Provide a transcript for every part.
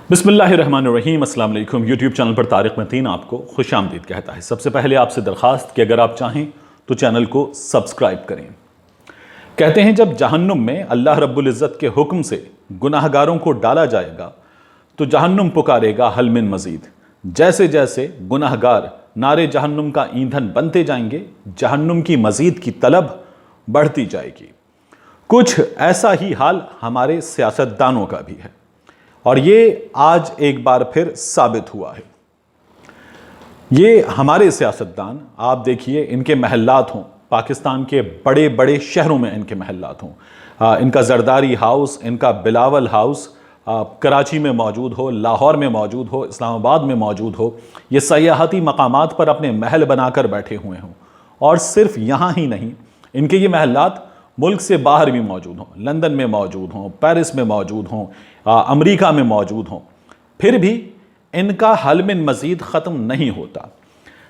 बिस्मिल्लाहिर्रहमानिर्रहीम। अस्सलाम वालेकुम। यूट्यूब चैनल पर तारिक मतीन आपको खुशामदीद कहता है। सबसे पहले आपसे दरख्वास्त कि अगर आप चाहें तो चैनल को सब्सक्राइब करें। कहते हैं जब जहन्नुम में अल्लाह रब्बुल इज़्ज़त के हुक्म से गुनाहगारों को डाला जाएगा तो जहन्नुम पुकारेगा हल मिन मज़ीद। जैसे जैसे गुनाहगार नारे जहन्नुम का ईंधन बनते जाएंगे, जहन्नुम की मज़ीद की तलब बढ़ती जाएगी। कुछ ऐसा ही हाल हमारे सियासतदानों का भी है और ये आज एक बार फिर साबित हुआ है। ये हमारे सियासतदान, आप देखिए, इनके महल्लात हों, पाकिस्तान के बड़े बड़े शहरों में इनके महल्लात हों, इनका जरदारी हाउस, इनका बिलावल हाउस कराची में मौजूद हो, लाहौर में मौजूद हो, इस्लामाबाद में मौजूद हो, ये सयाहती मकामात पर अपने महल बनाकर बैठे हुए हों। और सिर्फ यहाँ ही नहीं, इनके ये महल्लात मुल्क से बाहर भी मौजूद हों, लंदन में मौजूद हों, पेरिस में मौजूद हों, अमेरिका में मौजूद हों, फिर भी इनका हल मिन मज़ीद ख़त्म नहीं होता।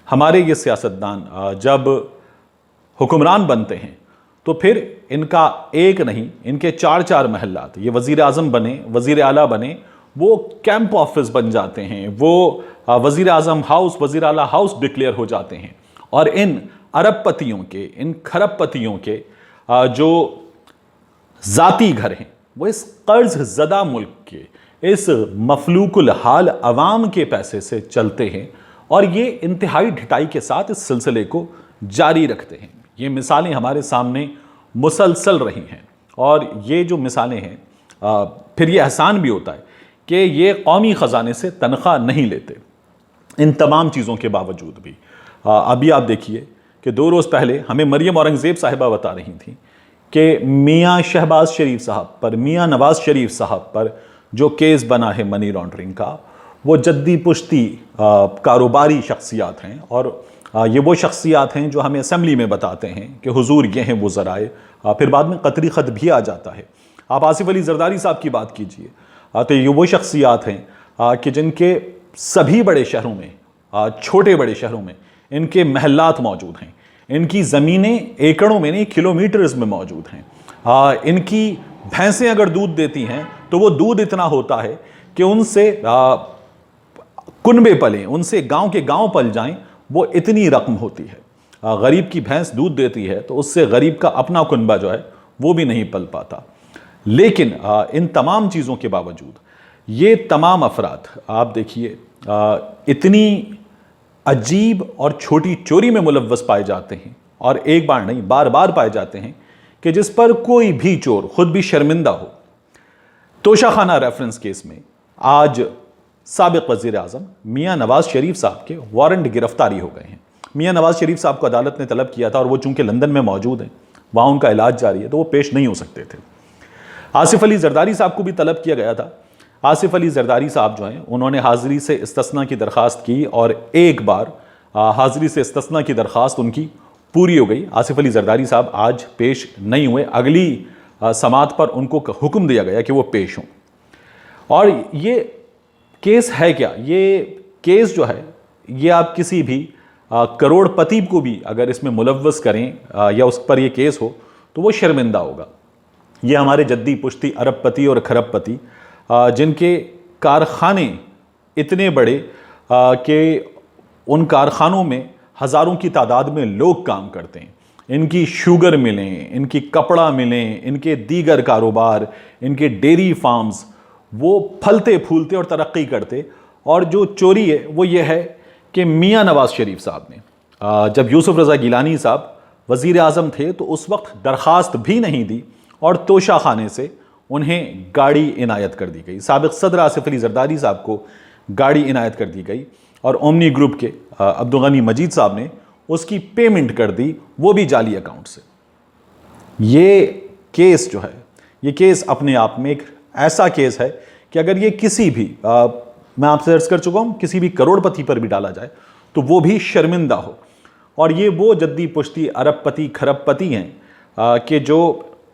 हमारे ये सियासतदान जब हुक्मरान बनते हैं तो फिर इनका एक नहीं, इनके चार चार महल्लात, ये वज़ीर आज़म बने, वज़ीर आला बने, वो कैंप ऑफिस बन जाते हैं, वो वज़ीर आज़म हाउस, वज़ीर आला हाउस डिक्लेयर हो जाते हैं। और इन अरबपतियों के, इन खरबपतियों के जो ज़ाती घर हैं, वो इस कर्ज ज़दा मुल्क के, इस मफलूकुल हाल अवाम के पैसे से चलते हैं और ये इंतहाई ढिठाई के साथ इस सिलसिले को जारी रखते हैं। ये मिसालें हमारे सामने मुसलसल रही हैं और ये जो मिसालें हैं, फिर ये एहसान भी होता है कि ये कौमी ख़जाने से तनख्वाह नहीं लेते। इन तमाम चीज़ों के बावजूद भी अभी आप देखिए कि 2 रोज़ पहले हमें मरियम औरंगज़ेब साहिबा बता रही थी कि मियाँ शहबाज शरीफ साहब पर, मियाँ नवाज़ शरीफ साहब पर जो केस बना है मनी लॉन्ड्रिंग का, वो जद्दी पुश्ती कारोबारी शख्सियात हैं और ये वो शख्सियात हैं जो हमें असम्बली में बताते हैं कि हुजूर ये हैं वो ज़राए, फिर बाद में कतरी ख़त भी आ जाता है। आप आसिफ अली ज़रदारी साहब की बात कीजिए तो ये वो शख्सियात हैं कि जिनके सभी बड़े शहरों में, छोटे बड़े शहरों में इनके महल्लात मौजूद हैं, इनकी ज़मीनें एकड़ों में नहीं किलोमीटर्स में मौजूद हैं। इनकी भैंसें अगर दूध देती हैं तो वो दूध इतना होता है कि उनसे कुनबे पलें, उनसे गांव के गांव पल जाएं, वो इतनी रकम होती है। गरीब की भैंस दूध देती है तो उससे गरीब का अपना कुनबा जो है वो भी नहीं पल पाता। लेकिन इन तमाम चीज़ों के बावजूद ये तमाम अफराद आप देखिए इतनी अजीब और छोटी चोरी में मुलव्वस पाए जाते हैं, और एक बार नहीं बार बार पाए जाते हैं, कि जिस पर कोई भी चोर खुद भी शर्मिंदा हो। तोशाखाना रेफरेंस केस में आज साबिक वज़ीर आज़म मियाँ नवाज़ शरीफ साहब के वारंट गिरफ्तारी हो गए हैं। मियाँ नवाज़ शरीफ साहब को अदालत ने तलब किया था और वो चूंकि लंदन में मौजूद हैं, वहाँ उनका इलाज जारी है, तो वो पेश नहीं हो सकते थे। आसिफ अली ज़रदारी साहब को भी तलब किया गया था। आसिफ अली ज़रदारी साहब जो हैं, उन्होंने हाज़िरी से इस्तिस्ना की दरख्वास्त की और एक बार हाज़िरी से इस्तिस्ना की दरख्वास्त उनकी पूरी हो गई। आसिफ अली ज़रदारी साहब आज पेश नहीं हुए, अगली समात पर उनको हुक्म दिया गया कि वो पेश हों। और ये केस है क्या? ये केस जो है, ये आप किसी भी करोड़पति को भी अगर इसमें मुलव्वस करें या उस पर ये केस हो तो वो शर्मिंदा होगा। ये हमारे जद्दी पुश्ती अरबपति और खरबपति जिनके कारखाने इतने बड़े कि उन कारखानों में हज़ारों की तादाद में लोग काम करते हैं, इनकी शुगर मिलें, इनकी कपड़ा मिलें, इनके दीगर कारोबार, इनके डेयरी फार्म्स, वो फलते फूलते और तरक्की करते। और जो चोरी है वो ये है कि मियाँ नवाज़ शरीफ साहब ने जब यूसुफ रज़ा गिलानी साहब वज़ीर आज़म थे तो उस वक्त दरख्वास्त भी नहीं दी और तोशाखाने से उन्हें गाड़ी इनायत कर दी गई। साबिक़ सदर आसिफ अली ज़रदारी साहब को गाड़ी इनायत कर दी गई और ओमनी ग्रुप के अब्दुल गनी मजीद साहब ने उसकी पेमेंट कर दी, वो भी जाली अकाउंट से। ये केस जो है, ये केस अपने आप में एक ऐसा केस है कि अगर ये किसी भी मैं आपसे अर्ज़ कर चुका हूँ, किसी भी करोड़पति पर भी डाला जाए तो वो भी शर्मिंदा हो। और ये वो जद्दी पुश्ती अरबपति खरबपति हैं कि जो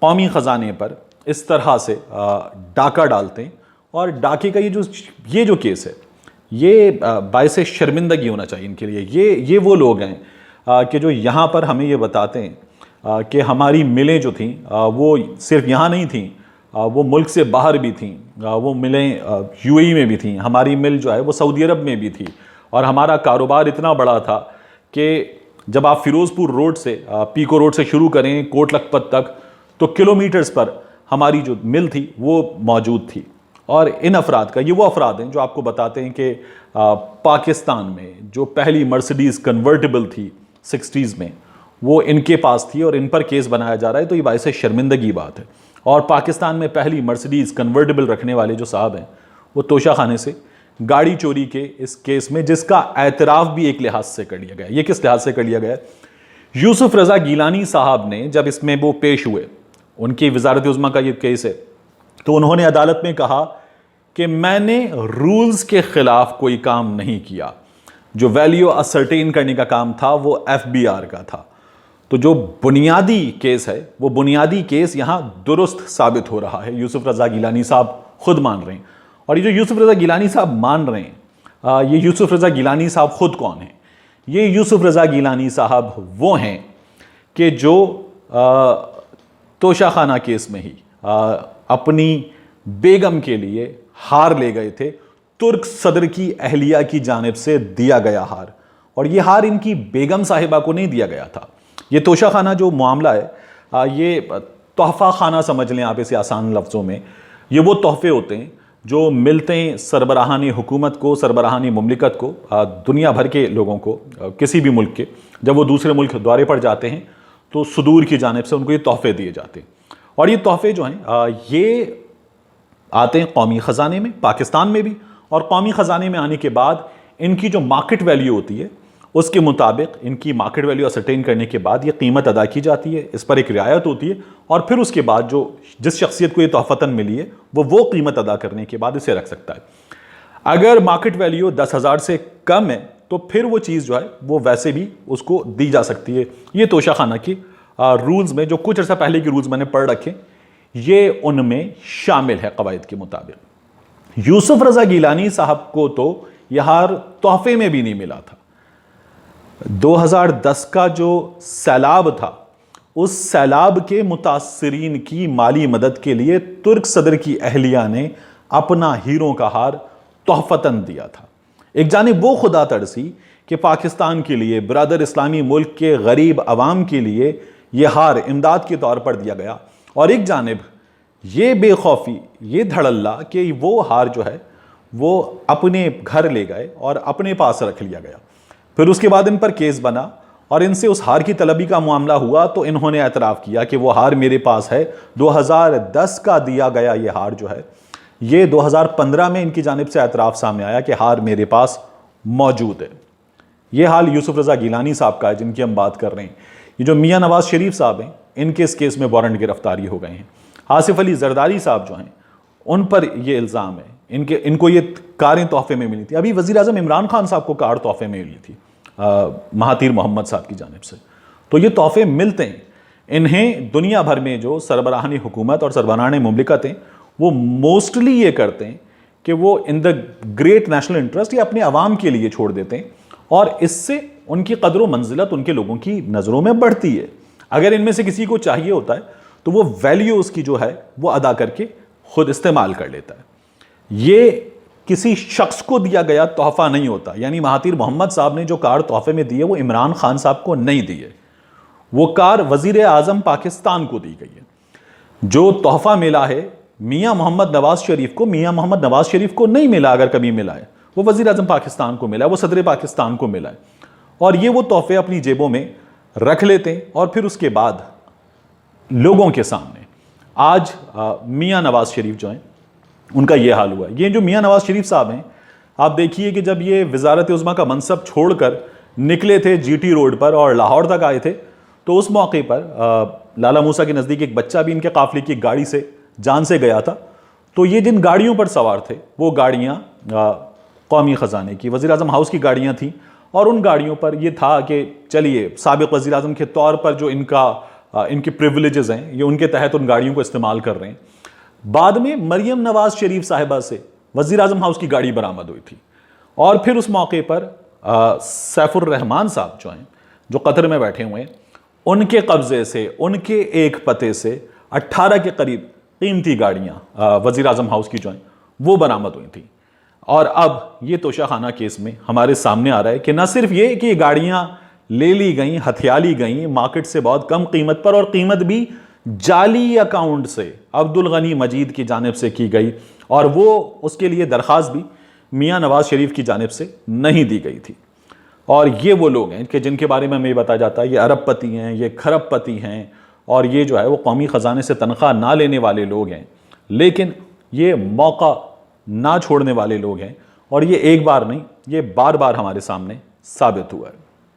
कौमी ख़जाने पर इस तरह से डाका डालते हैं। और डाके का ये जो केस है, ये बायस शर्मिंदगी होना चाहिए इनके लिए। ये वो लोग हैं कि जो यहाँ पर हमें ये बताते हैं कि हमारी मिलें जो थीं वो सिर्फ यहाँ नहीं थीं, वो मुल्क से बाहर भी थीं, वो मिलें यूएई में भी थीं, हमारी मिल जो है वो सऊदी अरब में भी थी, और हमारा कारोबार इतना बड़ा था कि जब आप फ़िरोज़पुर रोड से पीको रोड से शुरू करें कोट लखपत तक, तो किलोमीटर्स पर हमारी जो मिल थी वो मौजूद थी। और इन अफराद का, ये वो अफराद हैं जो आपको बताते हैं कि पाकिस्तान में जो पहली मर्सिडीज़ कन्वर्टेबल थी 60s में, वो इनके पास थी और इन पर केस बनाया जा रहा है। तो ये बाइस शर्मिंदगी बात है। और पाकिस्तान में पहली मर्सिडीज़ कन्वर्टेबल रखने वाले जो साहब हैं, वो तोशा खाने से गाड़ी चोरी के इस केस में, जिसका एतराफ़ भी एक लिहाज से कर लिया गया। ये किस लिहाज से कर लिया गया? यूसुफ रज़ा गिलानी साहब ने जब इसमें वो पेश हुए, उनकी वज़ारत उज़्मा का ये केस है, तो उन्होंने अदालत में कहा कि मैंने रूल्स के ख़िलाफ़ कोई काम नहीं किया। जो वैल्यू असर्टेन करने का काम था वो एफबीआर का था। तो जो बुनियादी केस है, वो बुनियादी केस यहाँ दुरुस्त साबित हो रहा है। यूसुफ रज़ा गिलानी साहब खुद मान रहे हैं। और ये जो यूसुफ रज़ा गिलानी साहब मान रहे हैं, ये यूसुफ रज़ा गिलानी साहब खुद कौन हैं? ये यूसुफ रज़ा गिलानी साहब वो हैं कि जो तोशा खाना केस में ही अपनी बेगम के लिए हार ले गए थे। तुर्क सदर की अहलिया की जानिब से दिया गया हार, और ये हार इनकी बेगम साहिबा को नहीं दिया गया था। ये तोशा खाना जो मामला है, ये तोहफ़ा खाना समझ लें आप इसे आसान लफ्ज़ों में। ये वो तोहफ़े होते हैं जो मिलते हैं सरबराहानी हुकूमत को, सरबराहानी मुमलिकत को, दुनिया भर के लोगों को, किसी भी मुल्क के, जब वो दूसरे मुल्क दौरे पर जाते हैं तो सुदूर की जानिब से उनको ये तोहफ़े दिए जाते हैं। और ये तोहफ़े जो हैं ये आते हैं कौमी ख़जाने में, पाकिस्तान में भी। और कौमी ख़जाने में आने के बाद इनकी जो मार्केट वैल्यू होती है, उसके मुताबिक इनकी मार्केट वैल्यू असरटेन करने के बाद ये कीमत अदा की जाती है, इस पर एक रियायत होती है। और फिर उसके बाद जो जिस शख्सियत को ये तोहफ़तन मिली है, वो कीमत अदा करने के बाद इसे रख सकता है। अगर मार्केट वैल्यू 10,000 से कम है तो फिर वो चीज़ जो है वो वैसे भी उसको दी जा सकती है। ये तोशा खाना की रूल्स में, जो कुछ अर्सा पहले के रूल्स मैंने पढ़ रखे, ये उनमें शामिल है कवायद के मुताबिक। यूसुफ रज़ा गिलानी साहब को तो यह हार तोहफे में भी नहीं मिला था। 2010 का जो सैलाब था, उस सैलाब के मुतासरीन की माली मदद के लिए तुर्क सदर की अहलिया ने अपना हीरों का हार तोहफतन दिया था। एक जानिब वो खुदा तरसी कि पाकिस्तान के लिए, बरादर इस्लामी मुल्क के गरीब अवाम के लिए यह हार इमदाद के तौर पर दिया गया, और एक जानिब ये बेखौफी, ये धड़ल्ला कि वो हार जो है वो अपने घर ले गए और अपने पास रख लिया गया। फिर उसके बाद इन पर केस बना और इनसे उस हार की तलबी का मामला हुआ, तो इन्होंने एतराफ़ किया कि वो हार मेरे पास है। 2010 का दिया गया ये हार जो है, ये 2015 में इनकी जानिब से एतराफ़ सामने आया कि हार मेरे पास मौजूद है। ये हाल यूसुफ रज़ा गिलानी साहब का है जिनकी हम बात कर रहे हैं। ये जो मियाँ नवाज़ शरीफ साहब हैं, इनके इस केस में वारंट गिरफ्तारी हो गए हैं। आसिफ अली जरदारी साहब जो हैं, उन पर यह इल्ज़ाम है, इनको ये कारें तोहफे में मिली थी। अभी वज़ीर आज़म इमरान खान साहब को कार तोहफे में मिली थी महातीर मोहम्मद साहब की जानिब से। तो ये तोहफे मिलते हैं इन्हें। दुनिया भर में जो सरबराहानी हुकूमत और सरबराहानी मुमलिकत हैं, वो मोस्टली ये करते हैं कि वो in the great national interest या अपने अवाम के लिए छोड़ देते हैं, और इससे उनकी कदर व मंजिलत उनके लोगों की नज़रों में बढ़ती है। अगर इनमें से किसी को चाहिए होता है तो वो वैल्यू उसकी जो है वो अदा करके खुद इस्तेमाल कर लेता है। ये किसी शख्स को दिया गया तोहफा नहीं होता। यानी महातीर मोहम्मद साहब ने जो कार तोहफे में दी है, वो इमरान खान साहब को नहीं दी है, वो कार वज़ीर आज़म पाकिस्तान को दी गई है। जो तोहफा मिला है मियाँ मोहम्मद नवाज शरीफ को, मियाँ मोहम्मद नवाज शरीफ को नहीं मिला। अगर कभी मिला है, वो वज़ीर आज़म पाकिस्तान को मिला है, वो सदर पाकिस्तान को मिला है। और ये वो तोहफे अपनी जेबों में रख लेते हैं, और फिर उसके बाद लोगों के सामने आज मियाँ नवाज शरीफ जो हैं, उनका ये हाल हुआ है। ये जो मियाँ नवाज शरीफ साहब हैं, आप देखिए कि जब ये वज़ारत उज़्मा का मनसब छोड़कर निकले थे जीटी रोड पर और लाहौर तक आए थे, तो उस मौके पर लाला मूसा के नज़दीक एक बच्चा भी इनके काफ़िले की गाड़ी से जान से गया था। तो ये जिन गाड़ियों पर सवार थे, वो गाड़ियाँ कौमी ख़जाने की, वज़ीर आज़म हाउस की गाड़ियाँ थीं, और उन गाड़ियों पर यह था कि चलिए साबिक़ वज़ीर आज़म के तौर पर जो इनके प्रिविलेजेस हैं, ये उनके तहत उन गाड़ियों को इस्तेमाल कर रहे हैं। बाद में मरियम नवाज शरीफ साहिबा से वज़ीर आज़म हाउस की गाड़ी बरामद हुई थी, और फिर उस मौके पर सैफुर रहमान साहब जो हैं, जो कतर में बैठे हुए हैं, उनके कब्ज़े से, उनके एक पते से 18 के करीब कीमती गाड़ियाँ वज़ीर आज़म हाउस की जो हैं वो बरामद हुई थी। और अब ये तोशाखाना केस में हमारे सामने आ रहा है कि न सिर्फ ये कि गाड़ियाँ ले ली गई, हथिया ली गई मार्केट से बहुत कम कीमत पर, और कीमत भी जाली अकाउंट से अब्दुल गनी मजीद की जानिब से की गई, और वो उसके लिए दरख्वास्त भी मियाँ नवाज शरीफ की जानिब से नहीं दी गई थी। और ये वो लोग हैं कि जिनके बारे में हमें बताया जाता है ये अरबपति हैं, ये खरबपति हैं, और ये जो है वो कौमी ख़जाने से तनख्वाह ना लेने वाले लोग हैं, लेकिन ये मौका ना छोड़ने वाले लोग हैं। और ये एक बार नहीं, ये बार बार हमारे सामने साबित हुआ है।